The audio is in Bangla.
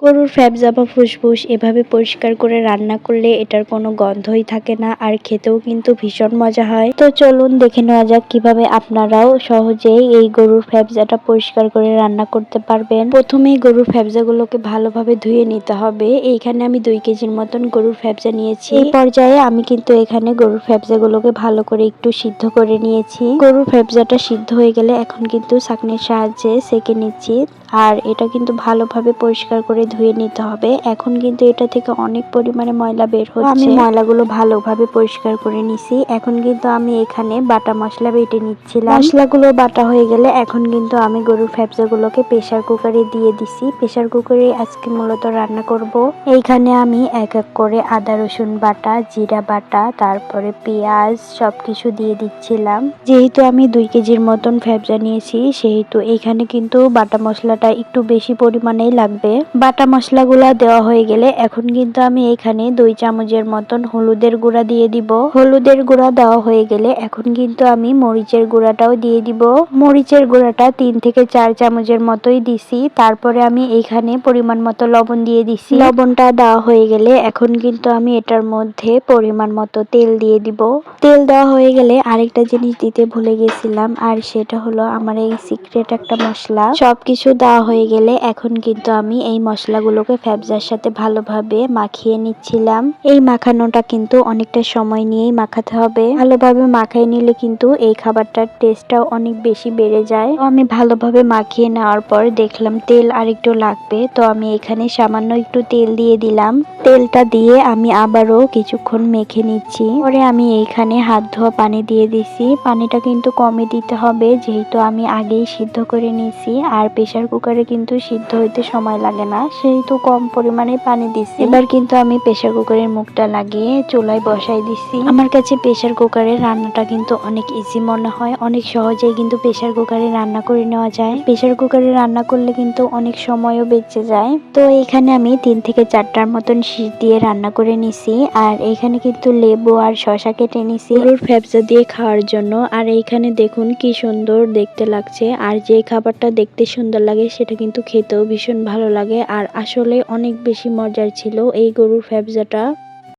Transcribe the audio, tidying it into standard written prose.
গরুর ফ্যাবজা বা ফুসফুস এভাবে পরিষ্কার করে রান্না করলে এটার কোনো গন্ধই থাকে না, আর খেতেও কিন্তু ভীষণ মজা হয়। তো চলুন দেখে নেওয়া যাক কিভাবে আপনারাও সহজেই এই গরুর ফ্যাবজাটা পরিষ্কার করে রান্না করতে পারবেন। প্রথমেই গরুর ফ্যাবজাগুলোকে ভালোভাবে ধুয়ে নিতে হবে। এইখানে আমি 2 কেজির মতন গরুর ফ্যাবজা নিয়েছি। এই পর্যায়ে আমি কিন্তু এখানে গরুর ফ্যাবজাগুলোকে ভালো করে একটু সিদ্ধ করে নিয়েছি। গরুর ফ্যাবজাটা সিদ্ধ হয়ে গেলে এখন কিন্তু ছাঁকনির সাহায্যে ছেঁকে নিচ্ছি। আর এটা কিন্তু ভালোভাবে পরিষ্কার করে ধুয়ে নিতে হবে। এখন কিন্তু এটা থেকে অনেক পরিমাণে ময়লা বের হচ্ছে। আমি ময়লাগুলো ভালোভাবে পরিষ্কার করে নিছি। এখন কিন্তু আমি এখানে বাটা মশলা বেটে নিচ্ছিলাম। মশলাগুলো বাটা হয়ে গেলে এখন কিন্তু আমি গরুর ফ্যাবজাগুলোকে প্রেসার কুকারে দিয়ে দিছি। প্রেসার কুকারে আজকে মূলত রান্না করব। এইখানে আমি এক এক করে আদা রসুন বাটা, জিরা বাটা, তারপরে পেঁয়াজ সবকিছু দিয়ে দিচ্ছিলাম। যেহেতু আমি 2 কেজির মতন ফ্যাবজা নিয়েছি, সেহেতু এখানে কিন্তু বাটা মশলাটা একটু বেশি পরিমাণেই লাগবে। বাটা মশলাগুলা দেওয়া হয়ে গেলে এখন কিন্তু আমি এখানে 2 চামচের মতন হলুদের গুঁড়া দিয়ে দিব। হলুদের গুঁড়া দেওয়া হয়ে গেলে এখন কিন্তু আমি মরিচের গুঁড়াটাও দিয়ে দিব। মরিচের গুঁড়াটা 3 থেকে 4 চামচের মতোই দিছি। তারপরে আমি এইখানে পরিমাণ মতো লবণ দিয়ে দিছি। লবণটা দেওয়া হয়ে গেলে এখন কিন্তু আমি এটার মধ্যে পরিমাণ মতো তেল দিয়ে দিব। তেল দেওয়া হয়ে গেলে আরেকটা জিনিস দিতে ভুলে গেছিলাম, আর সেটা হলো আমার এই সিক্রেট একটা মশলা। সবকিছু দেওয়া হয়ে গেলে এখন কিন্তু আমি এই মশলাগুলোকে ফ্যাবজার সাথে ভালোভাবে মাখিয়ে নিচ্ছিলাম। এই মাখানোটা কিন্তু অনেকটা সময় নিয়েই মাখাতে হবে। ভালোভাবে মাখিয়ে নিলে কিন্তু এই খাবারটার টেস্টটাও অনেক বেশি বেড়ে যায়। তো আমি ভালোভাবে মাখিয়ে নেওয়ার পর দেখলাম তেল আরেকটু লাগবে, তো আমি এখানে সামান্য একটু তেল দিয়ে দিলাম। তেলটা দিয়ে আমি আবারও কিছুক্ষণ মেখে নিচ্ছি। পরে আমি এইখানে হাত ধোয়া পানি দিয়ে দিছি। পানিটা কিন্তু কমে দিতে হবে, যেহেতু আমি আগেই সিদ্ধ করে নিয়েছি। আর প্রেসার কুকারে কিন্তু সিদ্ধ হইতে সময় লাগে না, সেহেতু কম পরিমাণে পানি দিছি। এবার কিন্তু আমি প্রেসার কুকারের মুখটা লাগিয়ে চুলায় বসাই দিছি। আমার কাছে প্রেসার কুকারের রান্নাটা কিন্তু অনেক ইজি মনে হয়। অনেক সহজেই কিন্তু প্রেসার কুকারে রান্না করে নেওয়া যায়। প্রেসার কুকারে রান্না করলে কিন্তু অনেক সময়ও বেঁচে যায়। তো এখানে আমি 3 থেকে 4টার মতন শীষ দিয়ে রান্না করে নিছি। আর এখানে কিন্তু লেবু আর শসা কেটে নিছি গরুর ফ্যাবজা দিয়ে খাওয়ার জন্য। আর এইখানে দেখুন কি সুন্দর দেখতে লাগছে। আর যে খাবারটা দেখতে সুন্দর লাগে সেটা কিন্তু খেতেও ভীষণ ভালো লাগে। আর আসলে অনেক বেশি মজার ছিল এই গরুর ফ্যাবজাটা।